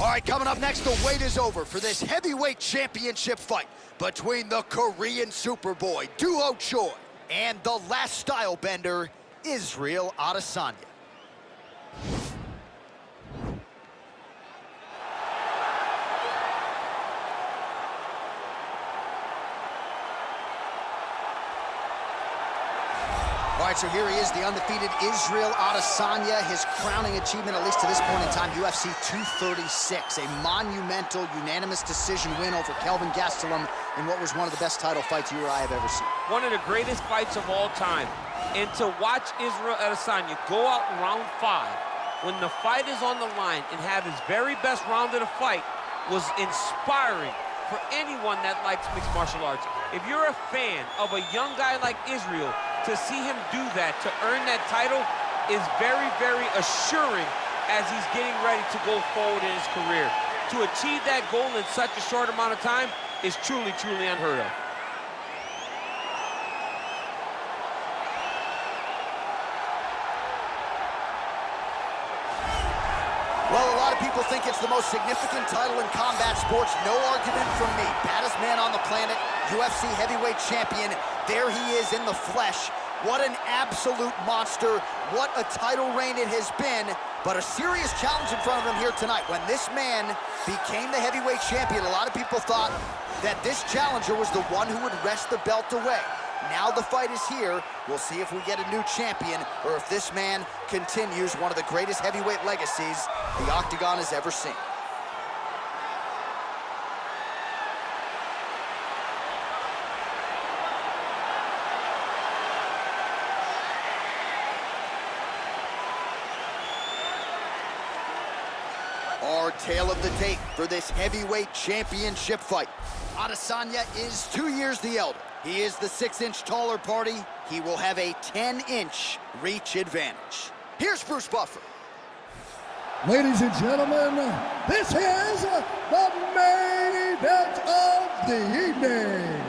All right, coming up next, the wait is over for this heavyweight championship fight between the Korean Superboy, Duho Choi, and the last style bender, Israel Adesanya. All right, so here he is, the undefeated Israel Adesanya, his crowning achievement, at least to this point in time, UFC 236, a monumental, unanimous decision win over Kelvin Gastelum in what was one of the best title fights you or I have ever seen. One of the greatest fights of all time. And to watch Israel Adesanya go out in round 5, when the fight is on the line, and have his very best round of the fight was inspiring for anyone that likes mixed martial arts. If you're a fan of a young guy like Israel, to see him do that, to earn that title, is very, very assuring as he's getting ready to go forward in his career. To achieve that goal in such a short amount of time is truly, truly unheard of. Well, a lot of people think it's the most significant title in combat sports. No argument from me. Baddest man on the planet, UFC heavyweight champion. There he is in the flesh. What an absolute monster. What a title reign it has been. But a serious challenge in front of him here tonight. When this man became the heavyweight champion, a lot of people thought that this challenger was the one who would wrest the belt away. Now the fight is here. We'll see if we get a new champion or if this man continues one of the greatest heavyweight legacies the Octagon has ever seen. Our tale of the tape for this heavyweight championship fight. Adesanya is 2 years the elder. He is the 6-inch taller party. He will have a 10-inch reach advantage. Here's Bruce Buffer. Ladies and gentlemen, this is the main event of the evening.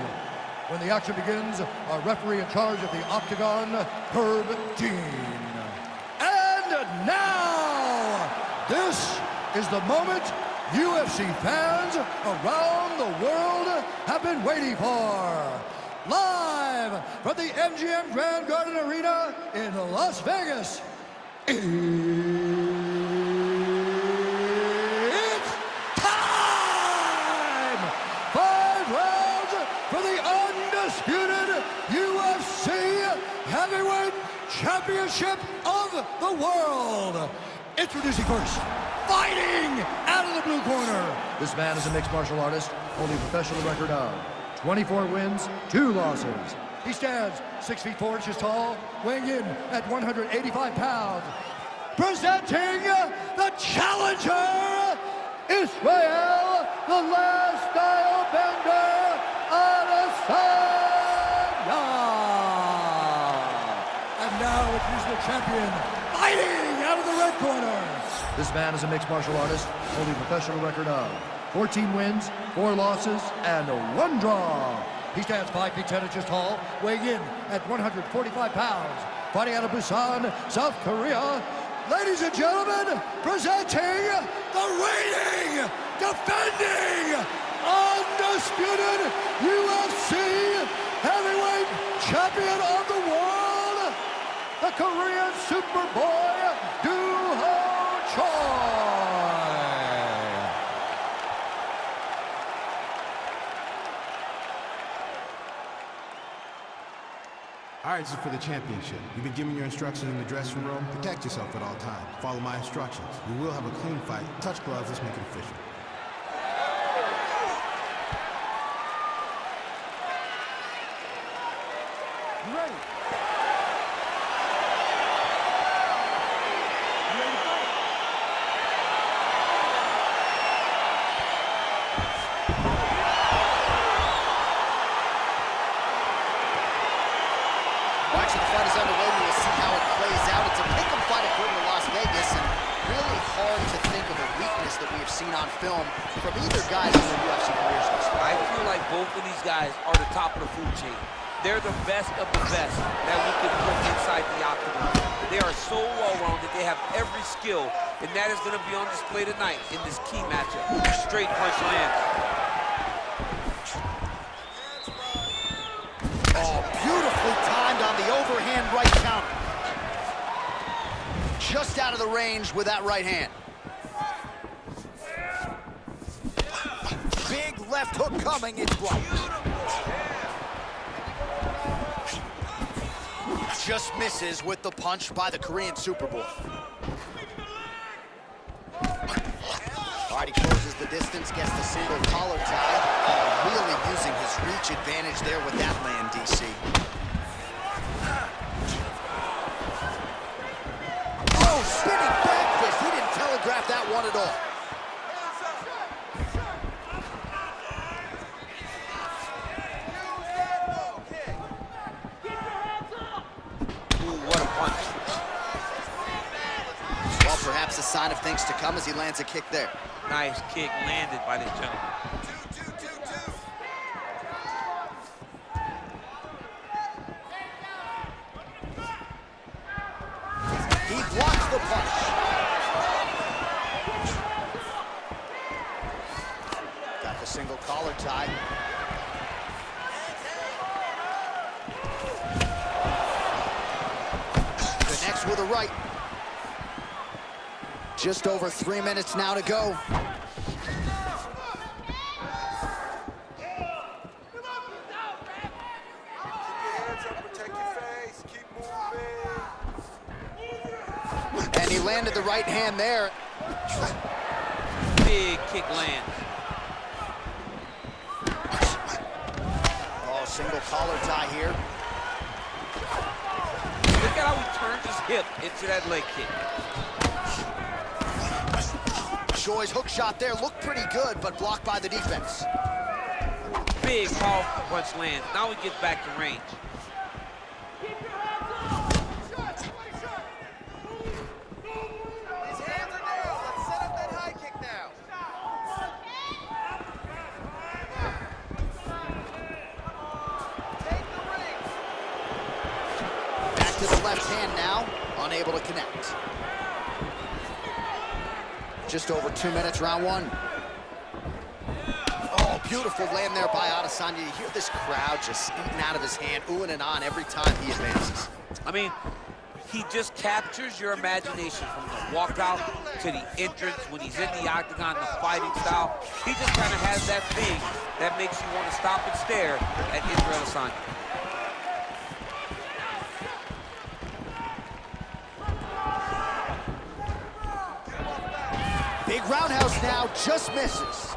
When the action begins, our referee in charge of the Octagon, Herb Dean. And now, this is the moment UFC fans around the world have been waiting for. Live from the MGM Grand Garden Arena in Las Vegas, it's time! 5 rounds for the undisputed UFC Heavyweight Championship of the world. Introducing first, fighting out of the blue corner. This man is a mixed martial artist, holding a professional record of 24 wins, 2 losses. He stands 6 feet 4 inches tall, weighing in at 185 pounds. Presenting the challenger, Israel, the last style bender, Adesanya. And now introducing the champion, fighting out of the red corner. This man is a mixed martial artist, holding a professional record of 14 wins, 4 losses, and 1 draw. He stands 5 feet 10 inches tall, weighing in at 145 pounds. Fighting out of Busan, South Korea. Ladies and gentlemen, presenting the reigning, defending, undisputed UFC heavyweight champion of the world, the Korean Superboy, Duho Choi. All right, this is for the championship. You've been given your instructions in the dressing room. Protect yourself at all times. Follow my instructions. We will have a clean fight. Touch gloves. Let's make it official. You ready? Watching the fight is underway, we will see how it plays out. It's a pick-em fight according to Las Vegas, and really hard to think of a weakness that we have seen on film from either guys in their UFC careers thus far. I feel like both of these guys are the top of the food chain. They're the best of the best that we could put inside the octagon. They are so well-rounded. They have every skill, and that is going to be on display tonight in this key matchup. Straight punch lands. Oh, beautifully timed on the overhand right counter. Just out of the range with that right hand. Big left hook coming, it's blocked. Just misses with the punch by the Korean Superboy. All right, he closes the distance, gets the single collar tie. Really using his reach advantage there with that land, DC. Oh, spinning back fist. He didn't telegraph that one at all. Perhaps a sign of things to come as he lands a kick there. Nice kick landed by this gentleman. He blocks the punch. Got the single collar tie. Connects with a right. Just over 3 minutes now to go. And he landed the right hand there. Big kick lands. Oh, single collar tie here. Look at how he turns his hip into that leg kick. Choi's hook shot there looked pretty good, but blocked by the defense. Big, powerful punch lands. Now he gets back to range. His hands are down. Let's set up that high kick now. Take the ring. Back to the left hand now, unable to connect. Just over 2 minutes, round one. Oh, beautiful land there by Adesanya. You hear this crowd just eating out of his hand, oohing and on every time he advances. I mean, he just captures your imagination from the walkout to the entrance when he's in the octagon, the fighting style. He just kind of has that thing that makes you want to stop and stare at Israel Adesanya. Big roundhouse now, just misses.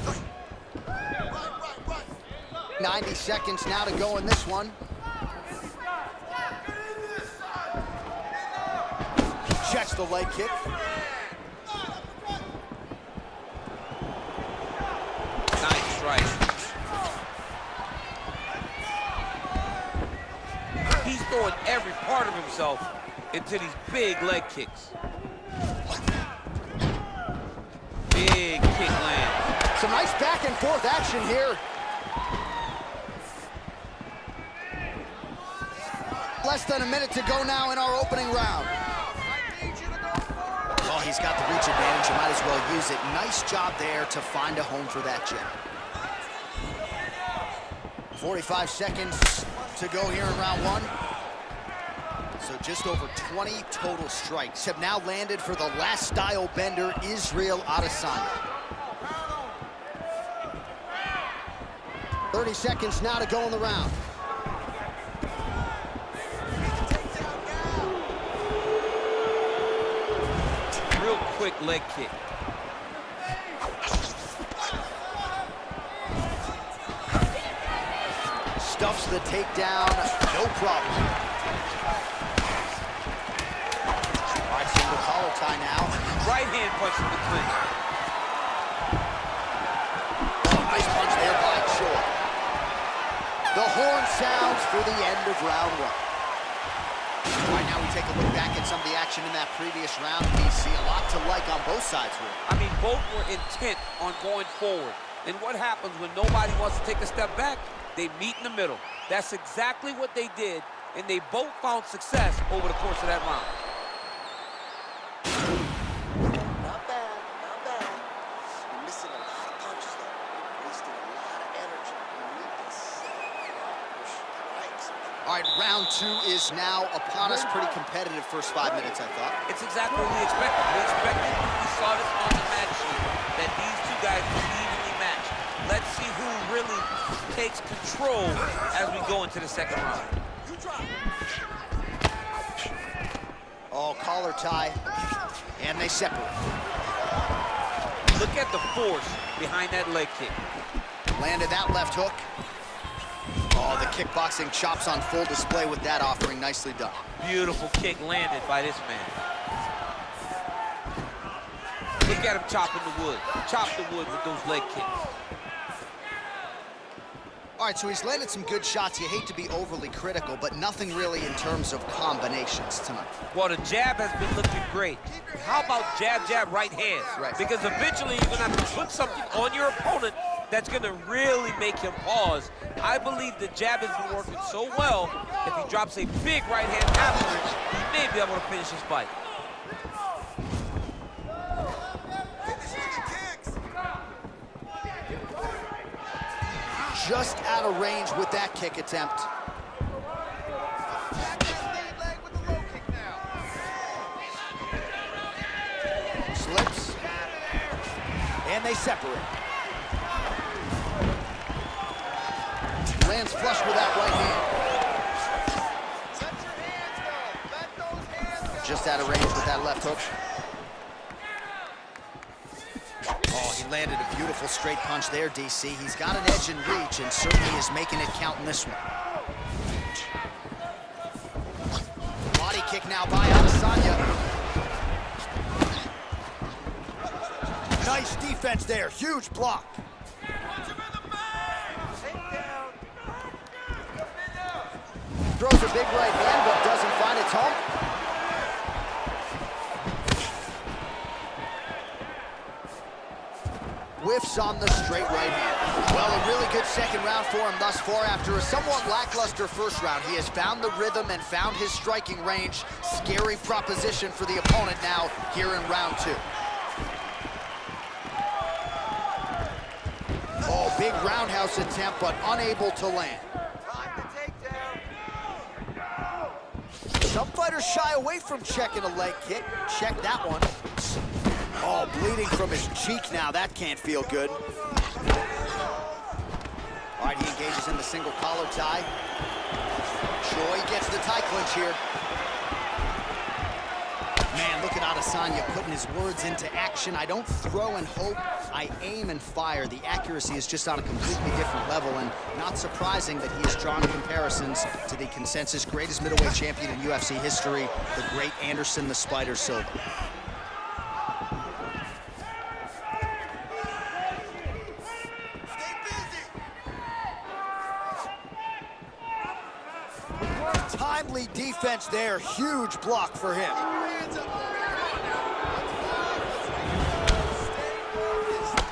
Right. 90 seconds now to go in this one. Checks the leg kick. Nice strike. He's throwing every part of himself into these big leg kicks. Big kick lands. Some nice back and forth action here. Less than a minute to go now in our opening round. Oh, he's got the reach advantage. You might as well use it. Nice job there to find a home for that jab. 45 seconds to go here in round one. So just over 20 total strikes have now landed for the last style bender, Israel Adesanya. 30 seconds now to go in the round. Real quick leg kick. Stuffs the takedown, no problem. All right, single collar tie now. Right hand punch in the clinch. Oh, nice punch there by Choi. The horn sounds for the end of round one. All right, now we take a look back at some of the action in that previous round. We see a lot to like on both sides here. I mean, both were intent on going forward. And what happens when nobody wants to take a step back? they meet in the middle. That's exactly what they did, and they both found success over the course of that round. Not bad, not bad. You're missing a lot of punches, though. You're wasting a lot of energy. You need this. Push the right. All right, round 2 is now upon us. Pretty competitive first 5 minutes, I thought. It's exactly what we expected. We expected, we saw this on the match sheet, that these two guys were evenly matched. Let's see who really takes control as we go into the second round. Oh, collar tie, and they separate. Look at the force behind that leg kick. Landed that left hook. Oh, the kickboxing chops on full display with that offering. Nicely done. Beautiful kick landed by this man. Look at him chopping the wood. Chop the wood with those leg kicks. All right, so he's landed some good shots. You hate to be overly critical, but nothing really in terms of combinations tonight. Well, the jab has been looking great. How about jab, jab, right hand? Right. Because eventually you're going to have to put something on your opponent that's going to really make him pause. I believe the jab has been working so well, if he drops a big right hand after it, he may be able to finish his fight. Just out of range with that kick attempt. Slips. And they separate. Lands flush with that right hand. Just out of range with that left hook. Oh, he landed a beautiful straight punch there, DC. He's got an edge in reach and certainly is making it count in this one. Body kick now by Adesanya. Nice defense there, huge block. Throws a big right hand, but doesn't find its home. Whiffs on the straight right hand. Well, a really good second round for him thus far. After a somewhat lackluster first round, he has found the rhythm and found his striking range. Scary proposition for the opponent now here in round 2. Oh, big roundhouse attempt, but unable to land. Some fighters shy away from checking a leg kick. Check that one. Oh, bleeding from his cheek now. That can't feel good. All right, he engages in the single collar tie. Choi gets the tie clinch here. Man, look at Adesanya putting his words into action. I don't throw and hope, I aim and fire. The accuracy is just on a completely different level, and not surprising that he has drawn comparisons to the consensus greatest middleweight champion in UFC history, the great Anderson the Spider Silva. Timely defense there, huge block for him.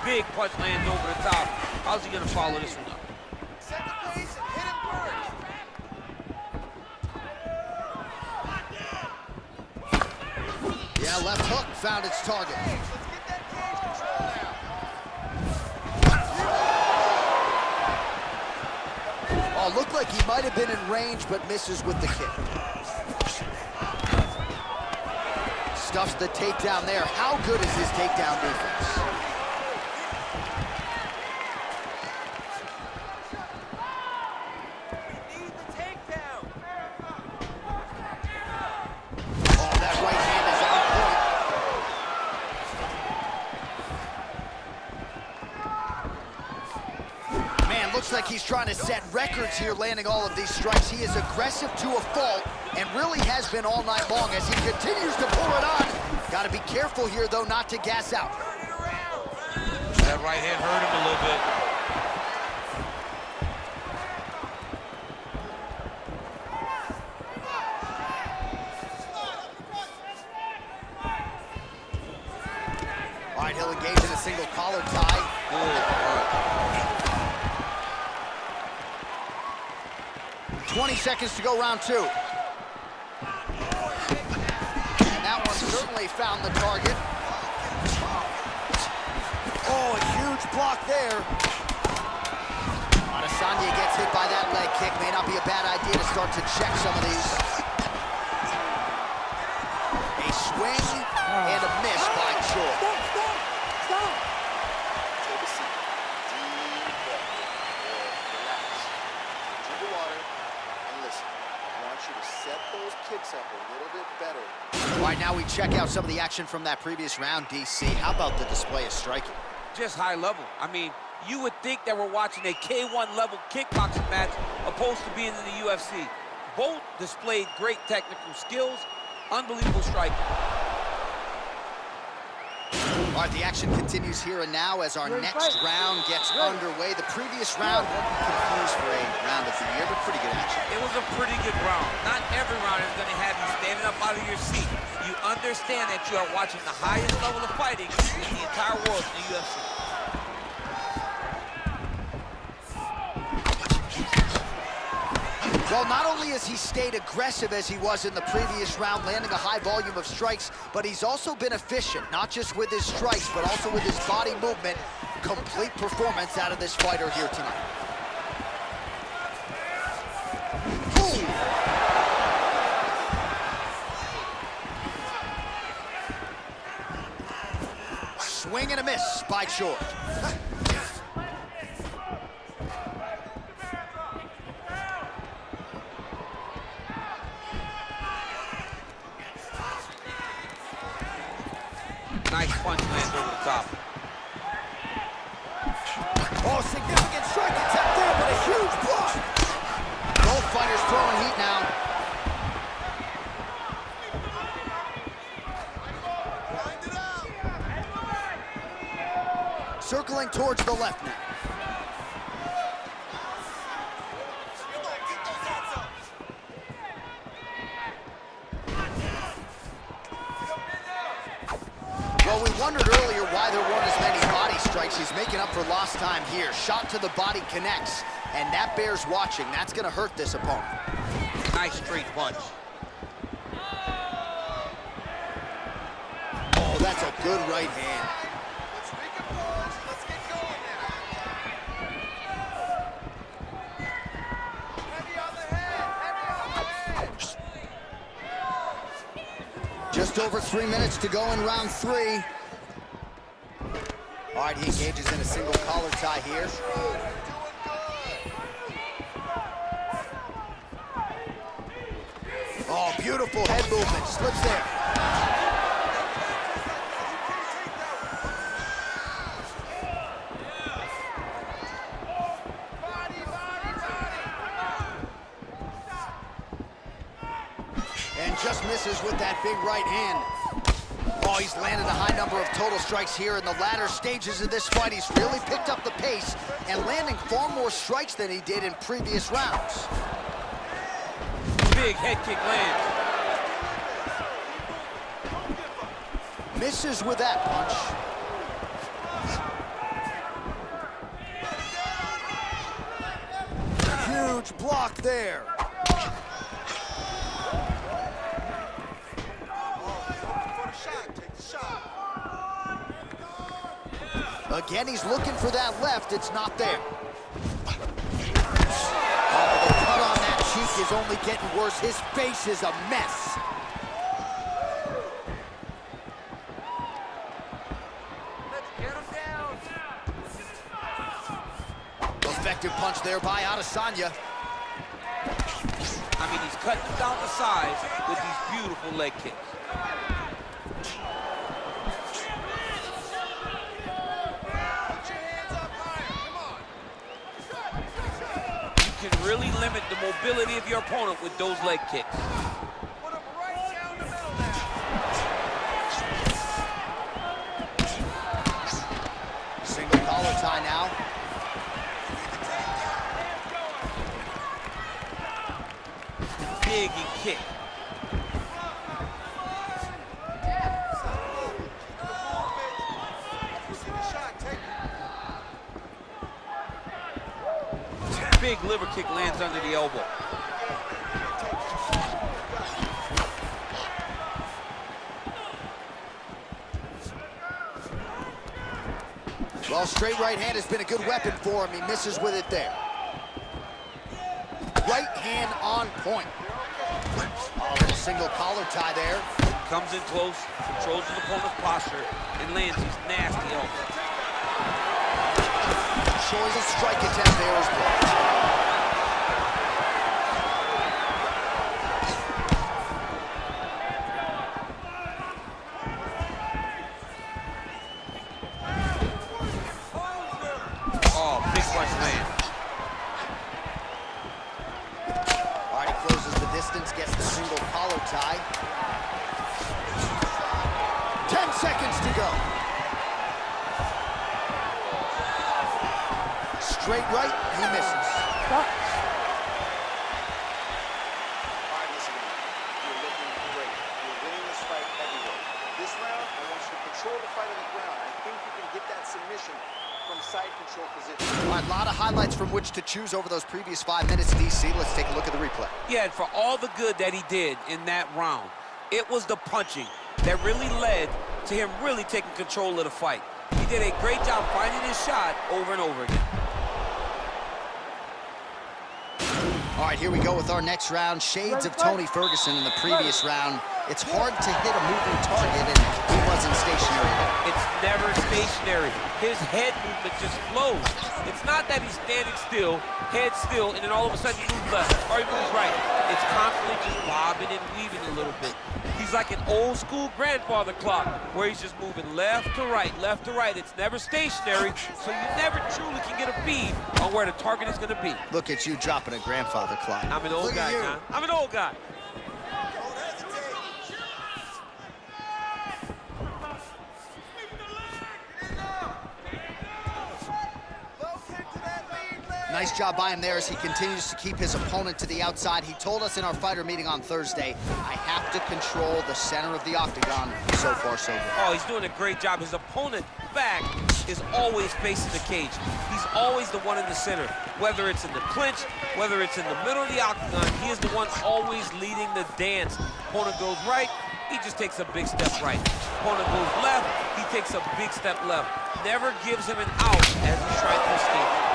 Big punch lands over the top. How's he gonna follow this one up? Yeah, left hook found its target. Oh, looked like he might have been in range, but misses with the kick. Stuffs the takedown there. How good is his takedown defense? Oh, that right hand is on point. Man, looks like he's trying to set records here, landing all of these strikes. He is aggressive to a fault and really has been all night long as he continues to pour it on. Got to be careful here, though, not to gas out. That right hand hurt him a little bit. All right, he'll engage in a single collar tie. 20 seconds to go, round 2. And that one certainly found the target. Oh, a huge block there. Adesanya gets hit by that leg kick. May not be a bad idea to start to check some of these. A swing and a miss by Choi. Stop. Take a seat. Deep breath. Relax. Drink the water and listen. I want you to set those kicks up a little bit better. All right, now we check out some of the action from that previous round, DC. How about the display of striking? Just high level. I mean, you would think that we're watching a K1 level kickboxing match opposed to being in the UFC. Both displayed great technical skills, unbelievable striking. All right, the action continues here and now as our next round gets underway. The previous round won't be confused for a round of the year, but pretty good action. It was a pretty good round. Not every round is going to have you standing up out of your seat. You understand that you are watching the highest level of fighting in the entire world in the UFC. Well, not only has he stayed aggressive as he was in the previous round, landing a high volume of strikes, but he's also been efficient, not just with his strikes, but also with his body movement. Complete performance out of this fighter here tonight. Ooh. Swing and a miss by Choi. Nice punch lands over the top. Oh, significant strike attempt there, but a huge block. Both fighters throwing heat now. Circling towards the left now. Well, we wondered earlier why there weren't as many body strikes. He's making up for lost time here. Shot to the body connects, and that bears watching. That's going to hurt this opponent. Nice straight punch. Oh, that's a good right hand. Let's recompose. Let's get going now. Heavy on the head. Heavy on the head. Just over 3 minutes to go in round 3. All right, he engages in a single collar tie here. Oh, beautiful head movement. Slips there. And just misses with that big right hand. Oh, he's landed a high number of total strikes here in the latter stages of this fight. He's really picked up the pace and landing far more strikes than he did in previous rounds. Big head kick lands. Misses with that punch. Huge block there. Again, he's looking for that left. It's not there. Oh, the cut on that cheek is only getting worse. His face is a mess. Let's get him down. Effective punch there by Adesanya. I mean, he's cutting him down to size with these beautiful leg kicks. You can really limit the mobility of your opponent with those leg kicks. Put him right down the middle now. Single collar tie now. Big kick. Big liver kick lands under the elbow. Well, straight right hand has been a good weapon for him. He misses with it there. Right hand on point. Oh, a little single collar tie there. Comes in close, controls his opponent's posture, and lands these nasty elbows. Shows a strike attempt there as well. Gets the single collar tie. 10 seconds to go. Straight right, he misses. All right, listen to me. You're looking great. You're winning this fight heavyweight. This round, I want you to control the fight on the ground. I think you can get that submission from side control position. All right, a lot of highlights from which to choose over those previous 5 minutes, DC. Let's take a look at the replay. Yeah, and for all the good that he did in that round, it was the punching that really led to him really taking control of the fight. He did a great job finding his shot over and over again. All right, here we go with our next round. Shades of Tony Ferguson in the previous round. It's hard to hit a moving target, and he wasn't stationary there. It's never stationary. His head movement just flows. It's not that he's standing still, head still, and then all of a sudden he moves left or he moves right. It's constantly just bobbing and weaving a little bit. He's like an old school grandfather clock where he's just moving left to right, left to right. It's never stationary, so you never truly can get a bead on where the target is going to be. Look at you dropping a grandfather clock. I'm an old guy, John. I'm an old guy. Nice job by him there as he continues to keep his opponent to the outside. He told us in our fighter meeting on Thursday, I have to control the center of the octagon. So far, so good. Oh, he's doing a great job. His opponent back is always facing the cage. He's always the one in the center. Whether it's in the clinch, whether it's in the middle of the octagon, he is the one always leading the dance. Opponent goes right, he just takes a big step right. Opponent goes left, he takes a big step left. Never gives him an out as he's trying to escape.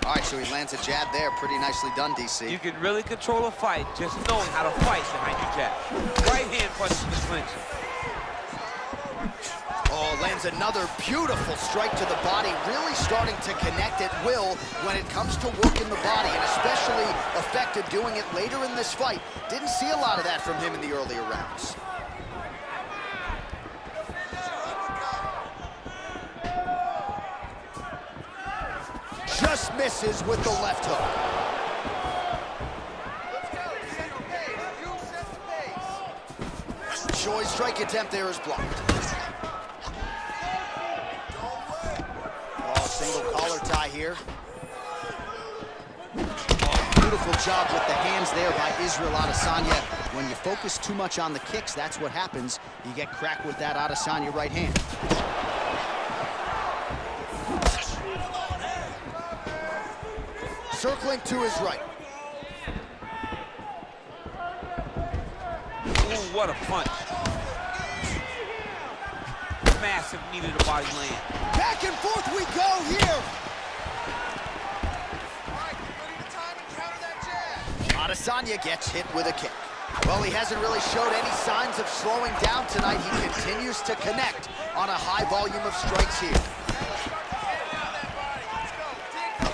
All right, so he lands a jab there. Pretty nicely done, DC. You can really control a fight just knowing how to fight behind your jab. Right hand punches the clinch. Oh, lands another beautiful strike to the body, really starting to connect at will when it comes to working the body, and especially effective doing it later in this fight. Didn't see a lot of that from him in the earlier rounds. Just misses with the left hook. Shoy's strike attempt there is blocked. Oh, single collar tie here. Oh, beautiful job with the hands there by Israel Adesanya. When you focus too much on the kicks, that's what happens. You get cracked with that Adesanya right hand. Circling to his right. Ooh, what a punch. Massive knee to the body land. Back and forth we go here. All right, get ready to time and counter that jab. Adesanya gets hit with a kick. Well, he hasn't really showed any signs of slowing down tonight. He continues to connect on a high volume of strikes here.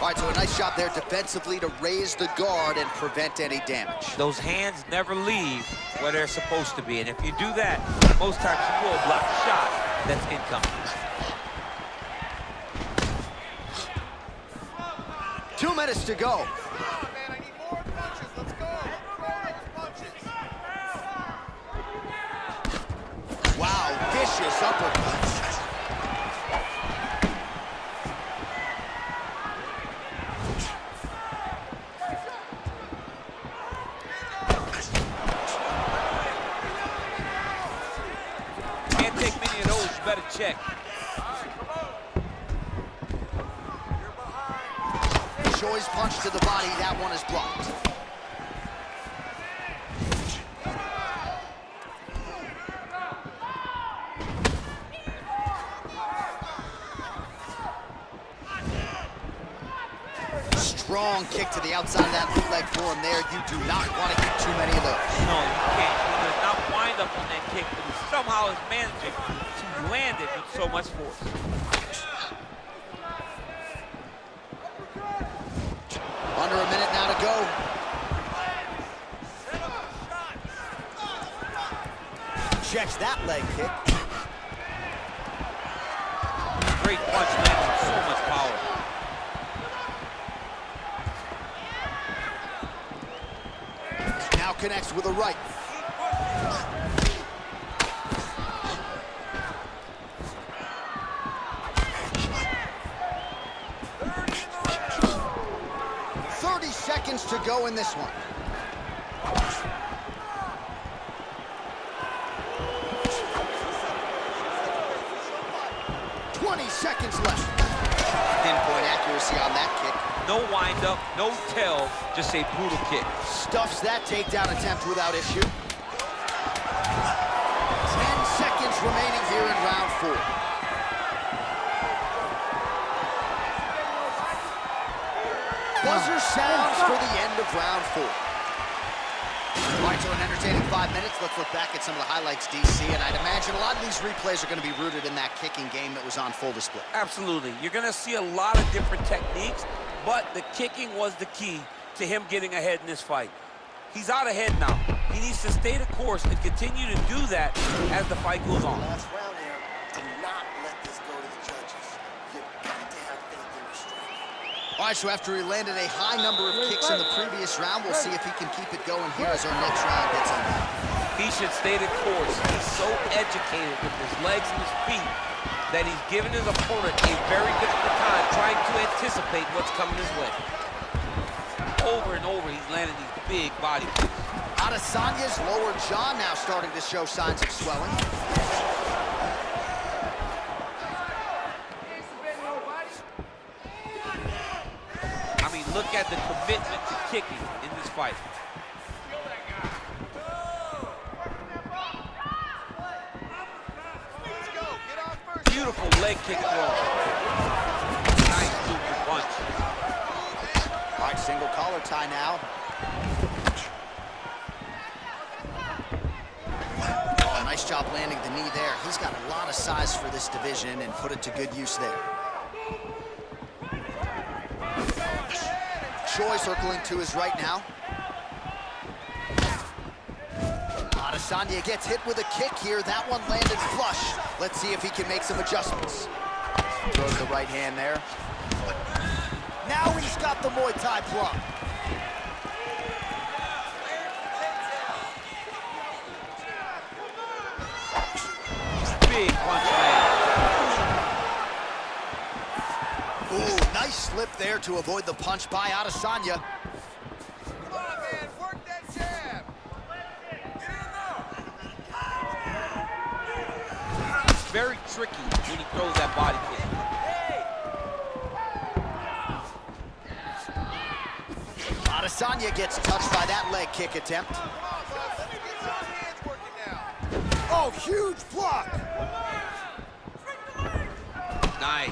All right, so a nice job there defensively to raise the guard and prevent any damage. Those hands never leave where they're supposed to be, and if you do that, most times you will block a shot that's incoming. 2 minutes to go. Come on, man, I need more punches. Let's go. Throw those punches. Wow, vicious uppercuts. Can't take many of those, you better check. Choi's punch to the body, that one is blocked. strong kick to the outside of that boot leg for him there. You do not want to get too many of those. No, you can't. He does not wind up on that kick, but he somehow is managing to land it with so much force. Under a minute now to go. Checks that leg kick. Great punch landed with so much power. Now connects with a right. Seconds to go in this one. 20 seconds left. Pinpoint accuracy on that kick. No wind up, no tell, just a brutal kick. Stuffs that takedown attempt without issue. 10 seconds remaining here in round 4. Buzzer sounds for the end of round 4. All right, so an entertaining 5 minutes. Let's look back at some of the highlights, DC, and I'd imagine a lot of these replays are going to be rooted in that kicking game that was on full display. Absolutely. You're going to see a lot of different techniques, but the kicking was the key to him getting ahead in this fight. He's out ahead now. He needs to stay the course and continue to do that as the fight goes on. Last round here, do not let this go to the judges. You've got to have faith in your strength. All right, so after he landed a high number of kicks in the previous round, we'll see if he can keep it going here as our next round gets underway. He should stay the course. He's so educated with his legs and his feet that he's given his opponent a very difficult time trying to anticipate what's coming his way. Over and over, he's landing these big body kicks. Adesanya's lower jaw now starting to show signs of swelling. I mean, look at the commitment to kicking in this fight. Beautiful leg kick throw. Nice super punch. All right, single collar tie now. Oh, nice job landing the knee there. He's got a lot of size for this division and put it to good use there. Choi circling to his right now. Adesanya gets hit with a kick here. That one landed flush. Let's see if he can make some adjustments. Throws the right hand there. Now he's got the Muay Thai plug. Big punch land. Ooh, nice slip there to avoid the punch by Adesanya. Come on, man, work that jab. It's very tricky when he throws that body kick. Adesanya gets touched by that leg kick attempt. Oh, huge block! Nice.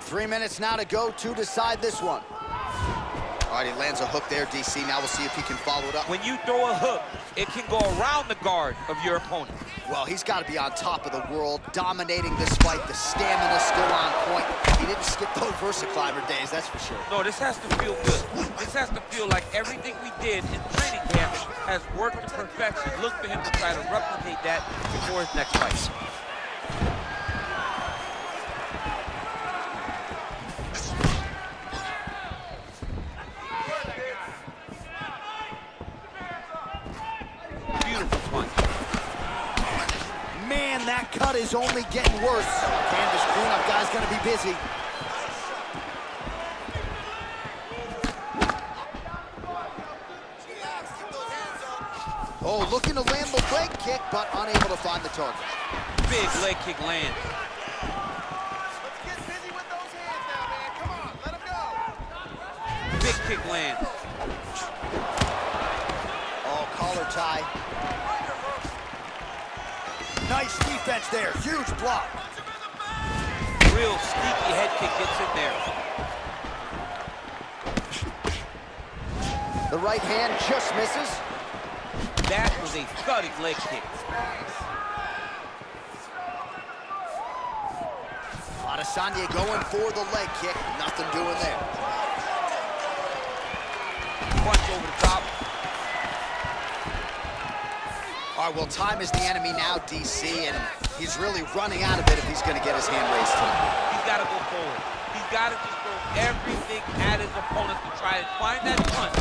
3 minutes now to go to decide this one. All right, he lands a hook there, DC. Now we'll see if he can follow it up. When you throw a hook, it can go around the guard of your opponent. Well, he's got to be on top of the world, dominating this fight. The stamina's still on point. He didn't skip those VersaClimber days, that's for sure. No, this has to feel good. This has to feel like everything we did in training camp has worked to perfection. Look for him to try to replicate that before his next fight. Beautiful punch. Man, that cut is only getting worse. Canvas cleanup guy's gonna be busy. Oh, looking to land the leg kick, but unable to find the target. Big leg kick land. Let's get busy with those hands now, man. Come on, let him go. Big kick land. Oh, collar tie. Nice defense there, huge block. Real sneaky head kick gets in there. The right hand just misses. That was a thudding leg kick. Adesanya going for the leg kick. Nothing doing there. Punch over the top. All right, well, time is the enemy now, DC, and he's really running out of it if he's going to get his hand raised tonight. He's got to go forward. He's got to just throw everything at his opponent to try and find that punch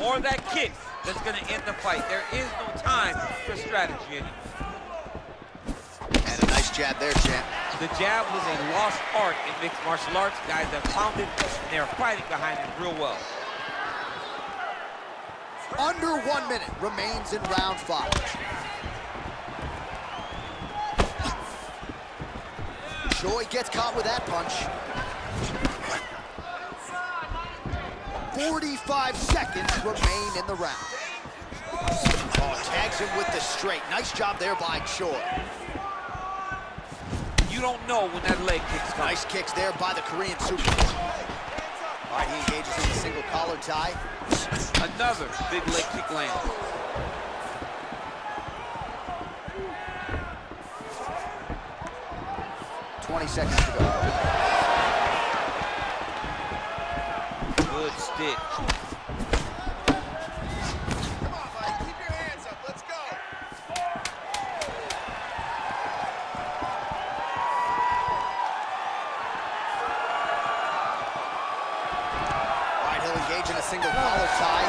or that kick that's going to end the fight. There is no time for strategy anymore. And a nice jab there, champ. The jab was a lost art in mixed martial arts. Guys have found it, and they're fighting behind it real well. Under 1 minute remains in round 5. Choi gets caught with that punch. 45 seconds remain in the round. Oh, tags him with the straight. Nice job there by Choi. You don't know when that leg kick's coming. Nice kicks there by the Korean super. All right, he engages in the single collar tie. Another big leg kick lands. $20 seconds to go. Good stitch. Come on, Mike. Keep your hands up. Let's go. All right, he'll engage in a single collar tie.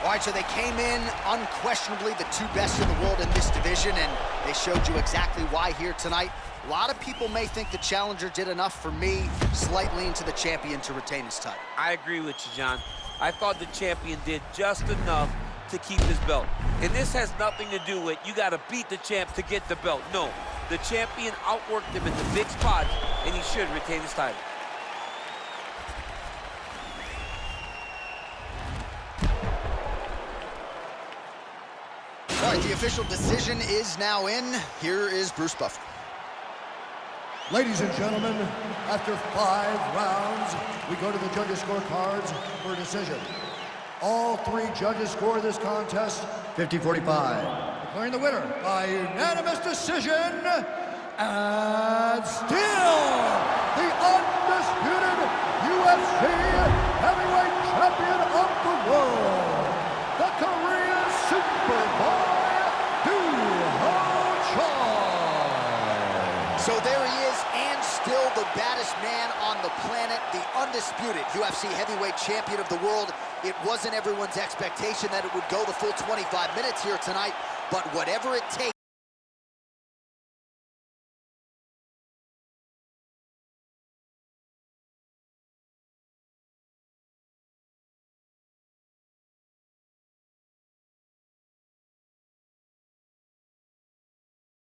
All right, so they came in unquestionably the two best in the world in this division, and they showed you exactly why here tonight. A lot of people may think the challenger did enough. For me, slight lean to the champion to retain his title. I agree with you, John. I thought the champion did just enough to keep his belt. And this has nothing to do with you got to beat the champ to get the belt. No, the champion outworked him in the big spots, and he should retain his title. All right, the official decision is now in. Here is Bruce Buffer. Ladies and gentlemen, after 5 rounds, we go to the judges' scorecards for a decision. All 3 judges score this contest 50-45. Declaring the winner by unanimous decision, and still the undisputed UFC heavyweight champion of the world, the Korean Superboy, So there he is, and still the baddest man on the planet, the undisputed UFC heavyweight champion of the world. It wasn't everyone's expectation that it would go the full 25 minutes here tonight, but whatever it takes.